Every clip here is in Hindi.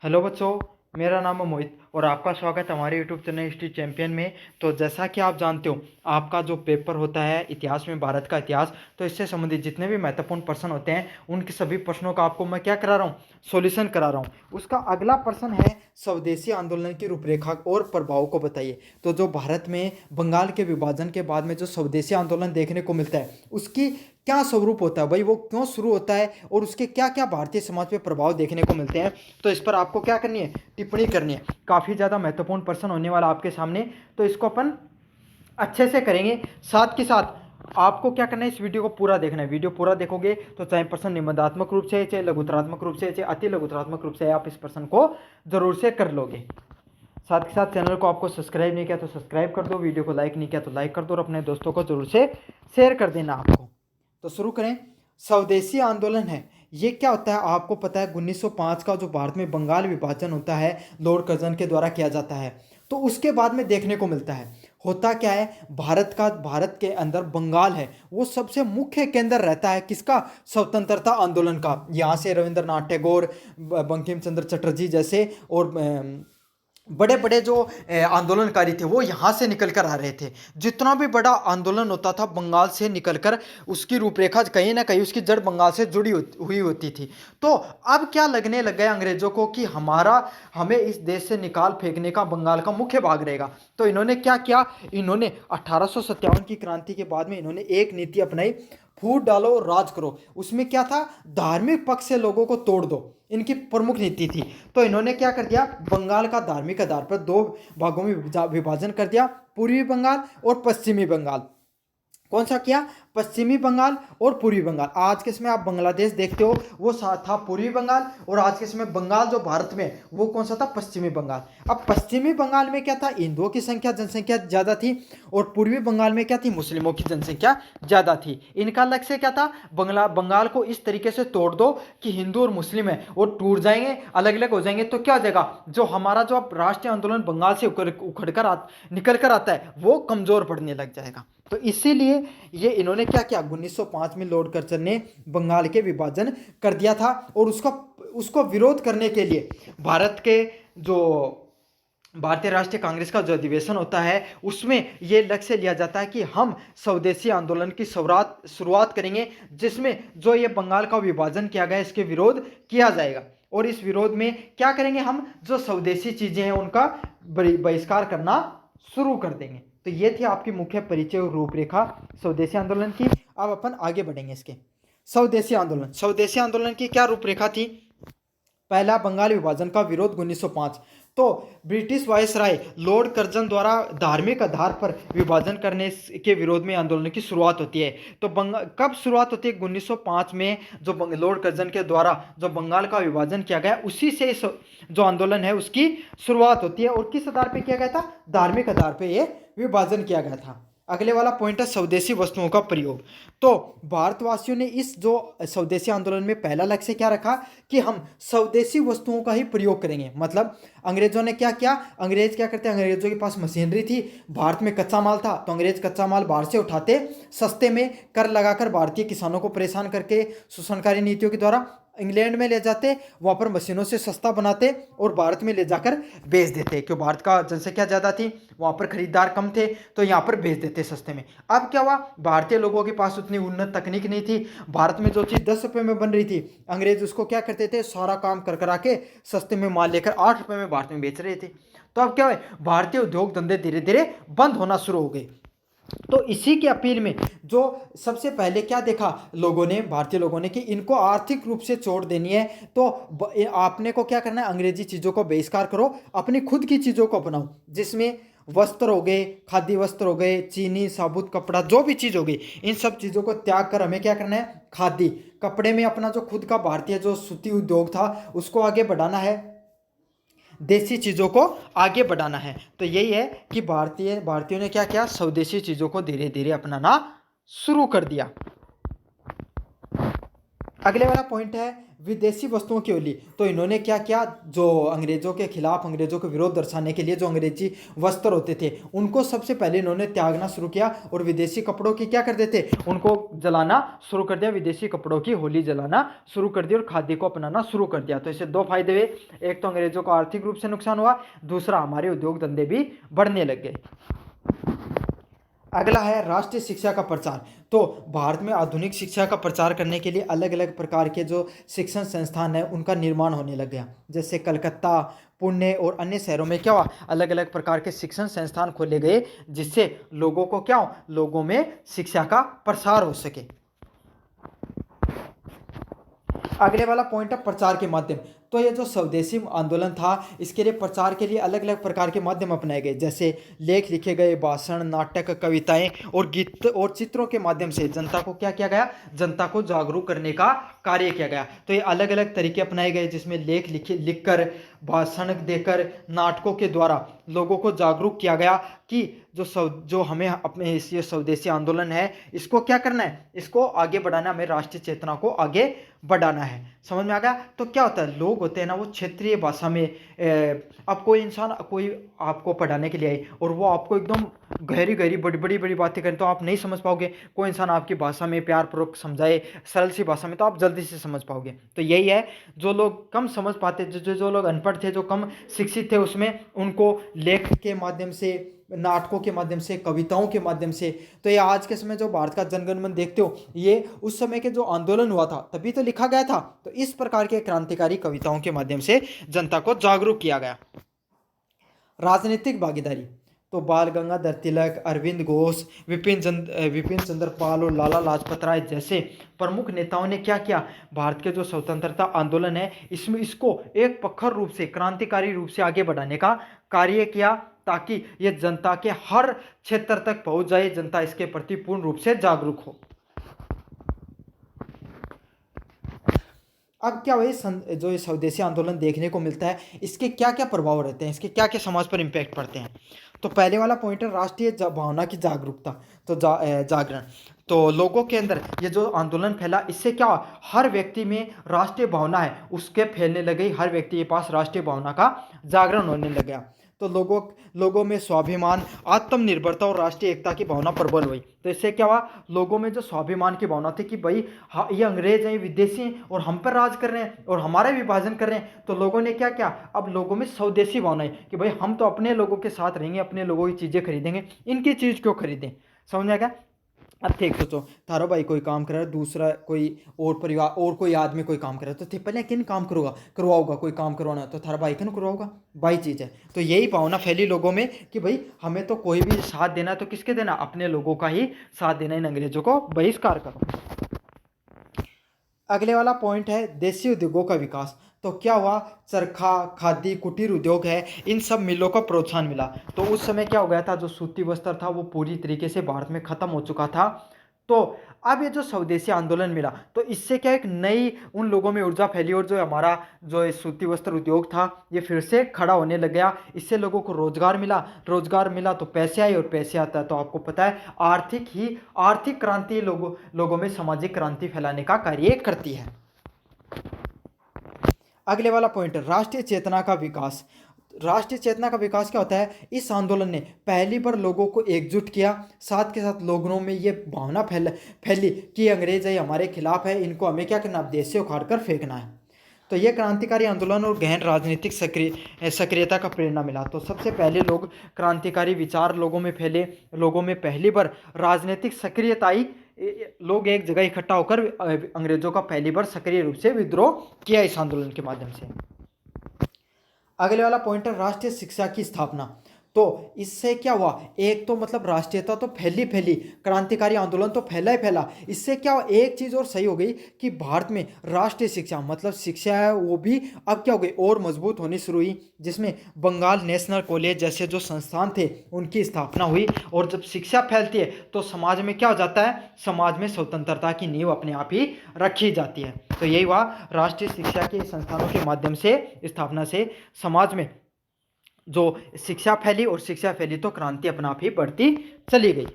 हेलो बच्चों, मेरा नाम है मोहित और आपका स्वागत है हमारे यूट्यूब चैनल हिस्ट्री चैंपियन में। तो जैसा कि आप जानते हो, आपका जो पेपर होता है इतिहास में, भारत का इतिहास, तो इससे संबंधित जितने भी महत्वपूर्ण प्रश्न होते हैं उनके सभी प्रश्नों का आपको मैं क्या करा रहा हूँ, सॉल्यूशन करा रहा हूँ। उसका अगला प्रश्न है, स्वदेशी आंदोलन की रूपरेखा और प्रभाव को बताइए। तो जो भारत में बंगाल के विभाजन के बाद में जो स्वदेशी आंदोलन देखने को मिलता है उसकी क्या स्वरूप होता है भाई, वो क्यों शुरू होता है और उसके क्या क्या भारतीय समाज पे प्रभाव देखने को मिलते हैं। तो इस पर आपको क्या करनी है, टिप्पणी करनी है। काफ़ी ज़्यादा महत्वपूर्ण प्रश्न होने वाला आपके सामने, तो इसको अपन अच्छे से करेंगे। साथ के साथ आपको क्या करना है, इस वीडियो को पूरा देखना है। वीडियो पूरा देखोगे तो चाहे प्रश्न निबंधात्मक रूप से, चाहे लघुतरात्मक रूप से, चाहे अति लघुतरात्मक रूप से, आप इस प्रश्न को जरूर से कर लोगे। साथ के साथ चैनल को आपको सब्सक्राइब नहीं किया तो सब्सक्राइब कर दो, वीडियो को लाइक नहीं किया तो लाइक कर दो और अपने दोस्तों को जरूर से शेयर कर देना आपको। तो शुरू करें। स्वदेशी आंदोलन है, ये क्या होता है आपको पता है। 1905 का जो भारत में बंगाल विभाजन होता है लॉर्ड कर्जन के द्वारा किया जाता है, तो उसके बाद में देखने को मिलता है होता क्या है, भारत के अंदर बंगाल है वो सबसे मुख्य केंद्र रहता है किसका, स्वतंत्रता आंदोलन का। यहाँ से रविंद्रनाथ टैगोर, बंकिम चंद्र चटर्जी जैसे और बड़े बड़े जो आंदोलनकारी थे वो यहाँ से निकल कर आ रहे थे। जितना भी बड़ा आंदोलन होता था बंगाल से निकलकर उसकी रूपरेखा कहीं ना कहीं उसकी जड़ बंगाल से जुड़ी हुई होती थी। तो अब क्या लगने लग गया अंग्रेजों को कि हमें इस देश से निकाल फेंकने का बंगाल का मुख्य भाग रहेगा। तो इन्होंने क्या किया, इन्होंने 1857 की क्रांति के बाद में इन्होंने एक नीति अपनाई, फूट डालो और राज करो। उसमें क्या था, धार्मिक पक्ष से लोगों को तोड़ दो, इनकी प्रमुख नीति थी। तो इन्होंने क्या कर दिया, बंगाल का धार्मिक आधार पर दो भागों में विभाजन कर दिया, पूर्वी बंगाल और पश्चिमी बंगाल। कौन सा किया, पश्चिमी बंगाल और पूर्वी बंगाल। आज के समय आप बांग्लादेश देखते हो वो था पूर्वी बंगाल, और आज के समय बंगाल जो भारत में है वो कौन सा था, पश्चिमी बंगाल। अब पश्चिमी बंगाल में क्या था, हिंदुओं की जनसंख्या ज़्यादा थी, और पूर्वी बंगाल में क्या थी, मुस्लिमों की जनसंख्या ज़्यादा थी। इनका लक्ष्य क्या था, बंगाल को इस तरीके से तोड़ दो कि हिंदू और मुस्लिम है वो टूट जाएंगे, अलग अलग हो जाएंगे। तो क्या हो जाएगा, जो हमारा जो राष्ट्रीय आंदोलन बंगाल से उखड़ कर निकल कर आता है वो कमज़ोर पड़ने लग जाएगा। तो इसीलिए ये इन्होंने क्या किया, 1905 में लॉर्ड कर्जन ने बंगाल के विभाजन कर दिया था, और उसको विरोध करने के लिए भारत के जो भारतीय राष्ट्रीय कांग्रेस का जो अधिवेशन होता है उसमें ये लक्ष्य लिया जाता है कि हम स्वदेशी आंदोलन की शुरुआत करेंगे, जिसमें जो ये बंगाल का विभाजन किया गया इसके विरोध किया जाएगा। और इस विरोध में क्या करेंगे, हम जो स्वदेशी चीज़ें हैं उनका बहिष्कार करना शुरू कर देंगे। तो ये थी आपकी मुख्य परिचय और रूपरेखा स्वदेशी आंदोलन की। अब अपन आगे बढ़ेंगे इसके। स्वदेशी आंदोलन की क्या रूपरेखा थी। पहला, बंगाल विभाजन का विरोध 1905। तो ब्रिटिश वायसराय लॉर्ड कर्जन द्वारा धार्मिक आधार पर विभाजन करने के विरोध में आंदोलन की शुरुआत होती है। तो कब शुरुआत होती है, 1905 में जो लॉर्ड कर्जन के द्वारा जो बंगाल का विभाजन किया गया उसी से जो आंदोलन है उसकी शुरुआत होती है। और किस आधार पर किया गया था, धार्मिक आधार पर यह विभाजन किया गया था। अगले वाला पॉइंट है स्वदेशी वस्तुओं का प्रयोग। तो भारतवासियों ने इस जो स्वदेशी आंदोलन में पहला लक्ष्य क्या रखा कि हम स्वदेशी वस्तुओं का ही प्रयोग करेंगे। मतलब अंग्रेजों ने क्या किया, अंग्रेज क्या करते हैं, अंग्रेजों के पास मशीनरी थी, भारत में कच्चा माल था, तो अंग्रेज कच्चा माल बाहर से उठाते, सस्ते में कर लगाकर भारतीय किसानों को परेशान करके शोषणकारी नीतियों के द्वारा इंग्लैंड में ले जाते, वहाँ पर मशीनों से सस्ता बनाते और भारत में ले जाकर बेच देते। क्यों, भारत का जनसंख्या ज़्यादा थी, वहाँ पर खरीदार कम थे, तो यहाँ पर बेच देते सस्ते में। अब क्या हुआ, भारतीय लोगों के पास उतनी उन्नत तकनीक नहीं थी। भारत में जो चीज़ 10 रुपये में बन रही थी, अंग्रेज उसको क्या करते थे, सारा काम कर करा के सस्ते में माल लेकर 8 रुपये में भारत में बेच रहे थे। तो अब क्या हुआ, भारतीय उद्योग धंधे धीरे धीरे बंद होना शुरू हो गए। तो इसी की अपील में जो सबसे पहले क्या देखा लोगों ने, भारतीय लोगों ने, कि इनको आर्थिक रूप से चोट देनी है, तो आपने को क्या करना है, अंग्रेजी चीज़ों को बहिष्कार करो, अपनी खुद की चीज़ों को अपनाओ, जिसमें वस्त्र हो गए, खाद्य वस्त्र हो गए, चीनी, साबुत कपड़ा, जो भी चीज़ हो गई, इन सब चीज़ों को त्याग कर हमें क्या करना है, खादी कपड़े में अपना जो खुद का भारतीय जो सूती उद्योग था उसको आगे बढ़ाना है, देसी चीज़ों को आगे बढ़ाना है। तो यही है कि भारतीयों ने क्या किया, स्वदेशी चीज़ों को धीरे धीरे अपनाना शुरू कर दिया। अगले वाला पॉइंट है विदेशी वस्तुओं की होली। तो इन्होंने क्या किया, जो अंग्रेजों के खिलाफ, अंग्रेजों के विरोध दर्शाने के लिए जो अंग्रेजी वस्त्र होते थे उनको सबसे पहले इन्होंने त्यागना शुरू किया और विदेशी कपड़ों की क्या कर देते, उनको जलाना शुरू कर दिया, विदेशी कपड़ों की होली जलाना शुरू कर दी और खादी को अपनाना शुरू कर दिया। तो इससे दो फायदे हुए, एक तो अंग्रेजों को आर्थिक रूप से नुकसान हुआ, दूसरा हमारे उद्योग धंधे भी बढ़ने लग गए। अगला है राष्ट्रीय शिक्षा का प्रचार। तो भारत में आधुनिक शिक्षा का प्रचार करने के लिए अलग अलग प्रकार के जो शिक्षण संस्थान है उनका निर्माण होने लग गया। जैसे कलकत्ता, पुणे और अन्य शहरों में क्या हुआ, अलग अलग प्रकार के शिक्षण संस्थान खोले गए, जिससे लोगों को क्या हो, लोगों में शिक्षा का प्रसार हो सके। अगले वाला पॉइंट है प्रचार के माध्यम। तो ये जो स्वदेशी आंदोलन था इसके लिए प्रचार के लिए अलग अलग प्रकार के माध्यम अपनाए गए, जैसे लेख लिखे गए, भाषण, नाटक, कविताएं और गीत और चित्रों के माध्यम से जनता को क्या किया गया, जनता को जागरूक करने का कार्य किया गया। तो ये अलग अलग तरीके अपनाए गए, जिसमें लेख लिखकर, भाषण देकर, नाटकों के द्वारा लोगों को जागरूक किया गया कि जो हमें अपने ये स्वदेशी आंदोलन है इसको क्या करना है, इसको आगे बढ़ाना, हमें राष्ट्रीय चेतना को आगे बढ़ाना है। समझ में आ गया। तो क्या होता है, लोग होते हैं ना वो क्षेत्रीय भाषा में, अब कोई इंसान कोई आपको पढ़ाने के लिए आए और वो आपको एकदम गहरी गहरी बड़ी बड़ी बातें करें तो आप नहीं समझ पाओगे। कोई इंसान आपकी भाषा में प्यार पूर्वक समझाए सरल सी भाषा में तो आप जल्दी से समझ पाओगे। तो यही है, जो लोग कम समझ पाते, जो लोग अनपढ़ थे, जो कम शिक्षित थे, उसमें उनको लेख के माध्यम से, नाटकों के माध्यम से, कविताओं के माध्यम से। तो ये आज के समय जो भारत का जनगण मन देखते हो, ये उस समय के जो आंदोलन हुआ था तभी तो लिखा गया था। तो इस प्रकार के क्रांतिकारी कविताओं के माध्यम से जनता को जागरूक किया गया। राजनीतिक भागीदारी। तो बाल गंगाधर तिलक, अरविंद घोष, विपिन चंद्र पाल और लाला लाजपत राय जैसे प्रमुख नेताओं ने क्या किया, भारत के जो स्वतंत्रता आंदोलन है इसको एक प्रखर रूप से, क्रांतिकारी रूप से आगे बढ़ाने का कार्य किया, ताकि ये जनता के हर क्षेत्र तक पहुंच जाए, जनता इसके प्रति पूर्ण रूप से जागरूक हो। अब क्या वही जो ये स्वदेशी आंदोलन देखने को मिलता है, इसके क्या क्या प्रभाव रहते हैं, इसके क्या क्या समाज पर इम्पैक्ट पड़ते हैं। तो पहले वाला पॉइंट है राष्ट्रीय भावना की जागरूकता, तो जागरण। तो लोगों के अंदर ये जो आंदोलन फैला, इससे क्या हुआ, हर व्यक्ति में राष्ट्रीय भावना है उसके फैलने लगी, हर व्यक्ति के पास राष्ट्रीय भावना का जागरण होने लग गया। तो लोगों में स्वाभिमान, आत्मनिर्भरता और राष्ट्रीय एकता की भावना प्रबल हुई। तो इससे क्या हुआ, लोगों में जो स्वाभिमान की भावना थी कि भाई हाँ, ये अंग्रेज हैं, ये विदेशी हैं और हम पर राज कर रहे हैं और हमारा विभाजन कर रहे हैं। तो लोगों ने क्या किया, अब लोगों में स्वदेशी भावना है कि भाई हम तो अपने लोगों के साथ रहेंगे, अपने लोगों की चीज़ें खरीदेंगे, इनकी चीज़ क्यों खरीदें। समझ आएगा। अब ठीक सोचो, थारो भाई कोई काम कर रहा है, दूसरा कोई और परिवार और कोई आदमी कोई काम कर रहा है, तो थे पहले किन काम करवाओगा, कोई काम करवाना तो थारा भाई क्यों करवाओगा, भाई चीज़ है। तो यही भावना फैली लोगों में कि भाई हमें तो कोई भी साथ देना है तो किसके देना, अपने लोगों का ही साथ देना, इन अंग्रेजों को बहिष्कार करो। अगले वाला पॉइंट है देसी उद्योगों का विकास। तो क्या हुआ, चरखा, खादी, कुटीर उद्योग है, इन सब मिलों को प्रोत्साहन मिला। तो उस समय क्या हो गया था, जो सूती वस्त्र था वो पूरी तरीके से भारत में ख़त्म हो चुका था। तो अब ये जो स्वदेशी आंदोलन मिला, तो इससे क्या एक नई उन लोगों में ऊर्जा फैली और जो हमारा जो ये सूती वस्त्र उद्योग था ये फिर से खड़ा होने लग गया। इससे लोगों को रोजगार मिला तो पैसे आए और पैसे आता है तो आपको पता है आर्थिक क्रांति लोगों में सामाजिक क्रांति फैलाने का कार्य करती है। अगले वाला पॉइंट है राष्ट्रीय चेतना का विकास। राष्ट्रीय चेतना का विकास क्या होता है, इस आंदोलन ने पहली बार लोगों को एकजुट किया, साथ के साथ लोगों में ये भावना फैली कि अंग्रेज है हमारे खिलाफ है, इनको हमें क्या करना, देश से उखाड़ कर फेंकना है। तो ये क्रांतिकारी आंदोलन और गहन राजनीतिक सक्रियता का प्रेरणा मिला। तो सबसे पहले लोग क्रांतिकारी विचार लोगों में फैले, लोगों में पहली बार राजनीतिक सक्रियता आई, लोग एक जगह इकट्ठा होकर अंग्रेजों का पहली बार सक्रिय रूप से विद्रोह किया इस आंदोलन के माध्यम से। अगले वाला पॉइंट है राष्ट्रीय शिक्षा की स्थापना। तो इससे क्या हुआ, एक तो मतलब राष्ट्रीयता तो फैली, क्रांतिकारी आंदोलन तो फैला ही फैला। इससे क्या हुआ, एक चीज़ और सही हो गई कि भारत में राष्ट्रीय शिक्षा मतलब शिक्षा है वो भी अब क्या हो गई और मजबूत होनी शुरू हुई, जिसमें बंगाल नेशनल कॉलेज जैसे जो संस्थान थे उनकी स्थापना हुई। और जब शिक्षा फैलती है तो समाज में क्या हो जाता है, समाज में स्वतंत्रता की नींव अपने आप ही रखी जाती है। तो यही हुआ, राष्ट्रीय शिक्षा के संस्थानों के माध्यम से स्थापना से समाज में जो शिक्षा फैली और शिक्षा फैली तो क्रांति अपना आप ही बढ़ती चली गई।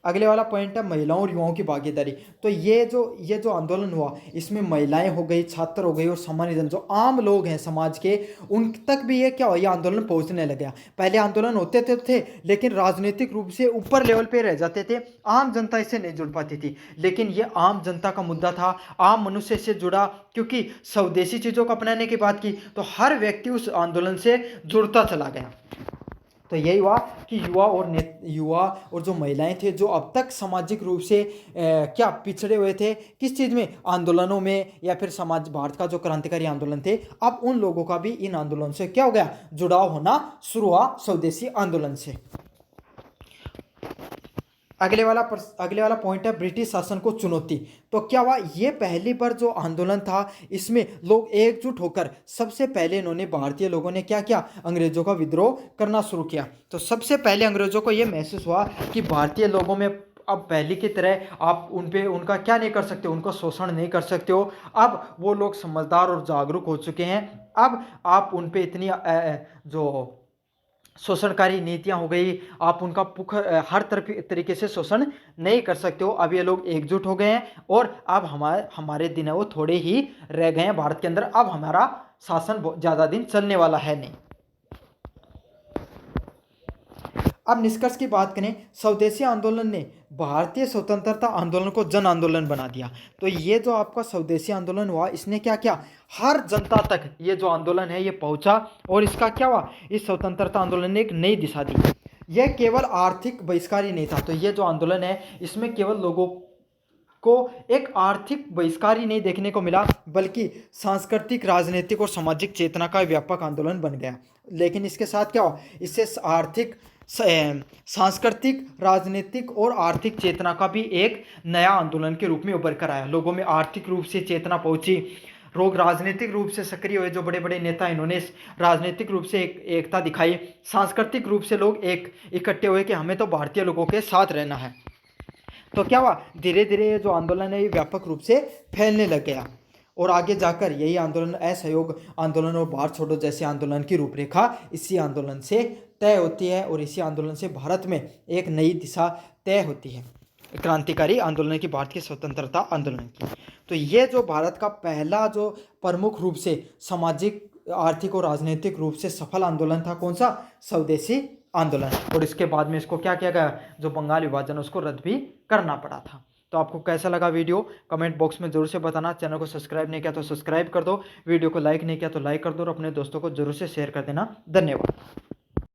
अगले वाला पॉइंट है महिलाओं और युवाओं की भागीदारी। तो ये जो आंदोलन हुआ, इसमें महिलाएं हो गई, छात्र हो गई और सामान्य जन जो आम लोग हैं समाज के, उन तक भी ये क्या हुआ, ये आंदोलन पहुंचने लग गया। पहले आंदोलन होते थे लेकिन राजनीतिक रूप से ऊपर लेवल पे रह जाते थे, आम जनता इससे नहीं जुड़ पाती थी। लेकिन ये आम जनता का मुद्दा था, आम मनुष्य से जुड़ा, क्योंकि स्वदेशी चीज़ों को अपनाने की बात की तो हर व्यक्ति उस आंदोलन से जुड़ता चला गया। तो यही हुआ कि युवा और जो महिलाएं थे, जो अब तक सामाजिक रूप से क्या पिछड़े हुए थे, किस चीज़ में, आंदोलनों में, या फिर समाज भारत का जो क्रांतिकारी आंदोलन थे, अब उन लोगों का भी इन आंदोलन से क्या हो गया, जुड़ाव होना शुरू हुआ स्वदेशी आंदोलन से। अगले वाला पॉइंट है ब्रिटिश शासन को चुनौती। तो क्या हुआ, ये पहली बार जो आंदोलन था इसमें लोग एकजुट होकर, सबसे पहले इन्होंने, भारतीय लोगों ने क्या किया, अंग्रेजों का विद्रोह करना शुरू किया। तो सबसे पहले अंग्रेजों को यह महसूस हुआ कि भारतीय लोगों में अब पहले की तरह आप उनका क्या नहीं कर सकते, उनका शोषण नहीं कर सकते हो। अब वो लोग समझदार और जागरूक हो चुके हैं। अब आप उन पे इतनी जो शोषणकारी नीतियां हो गई, आप उनका हर तरीके से शोषण नहीं कर सकते हो। अब ये लोग एकजुट हो गए हैं और अब हमारे दिन है वो थोड़े ही रह गए हैं भारत के अंदर। अब हमारा शासन ज़्यादा दिन चलने वाला है नहीं। अब निष्कर्ष की बात करें, स्वदेशी आंदोलन ने भारतीय स्वतंत्रता आंदोलन को जन आंदोलन बना दिया। तो ये जो आपका स्वदेशी आंदोलन हुआ, इसने क्या किया, हर जनता तक ये जो आंदोलन है ये पहुंचा, और इसका क्या हुआ, इस स्वतंत्रता आंदोलन ने एक नई दिशा दी। यह केवल आर्थिक बहिष्कार ही नहीं था। तो ये जो आंदोलन है, इसमें केवल लोगों को एक आर्थिक बहिष्कार ही नहीं देखने को मिला, बल्कि सांस्कृतिक, राजनीतिक और सामाजिक चेतना का व्यापक आंदोलन बन गया। लेकिन इसके साथ क्या हुआ, इससे सांस्कृतिक, राजनीतिक और आर्थिक चेतना का भी एक नया आंदोलन के रूप में उभर कर आया। लोगों में आर्थिक रूप से चेतना पहुंची, लोग राजनीतिक रूप से सक्रिय हुए, जो बड़े बड़े नेता, इन्होंने राजनीतिक रूप से एकता दिखाई। सांस्कृतिक रूप से लोग इकट्ठे हुए कि हमें तो भारतीय लोगों के साथ रहना है। तो क्या हुआ, धीरे धीरे ये जो आंदोलन है ये व्यापक रूप से फैलने लग गया, और आगे जाकर यही आंदोलन असहयोग आंदोलन और भारत छोड़ो जैसे आंदोलन की रूपरेखा इसी आंदोलन से तय होती है, और इसी आंदोलन से भारत में एक नई दिशा तय होती है, क्रांतिकारी आंदोलन की, भारत की स्वतंत्रता आंदोलन की। तो ये जो भारत का पहला जो प्रमुख रूप से सामाजिक, आर्थिक और राजनीतिक रूप से सफल आंदोलन था, कौन सा, स्वदेशी आंदोलन। और इसके बाद में इसको क्या किया गया, जो बंगाल विभाजन, उसको रद्द भी करना पड़ा था। तो आपको कैसा लगा वीडियो, कमेंट बॉक्स में जरूर से बताना। चैनल को सब्सक्राइब नहीं किया तो सब्सक्राइब कर दो, वीडियो को लाइक नहीं किया तो लाइक कर दो, और अपने दोस्तों को जरूर से शेयर कर देना। धन्यवाद।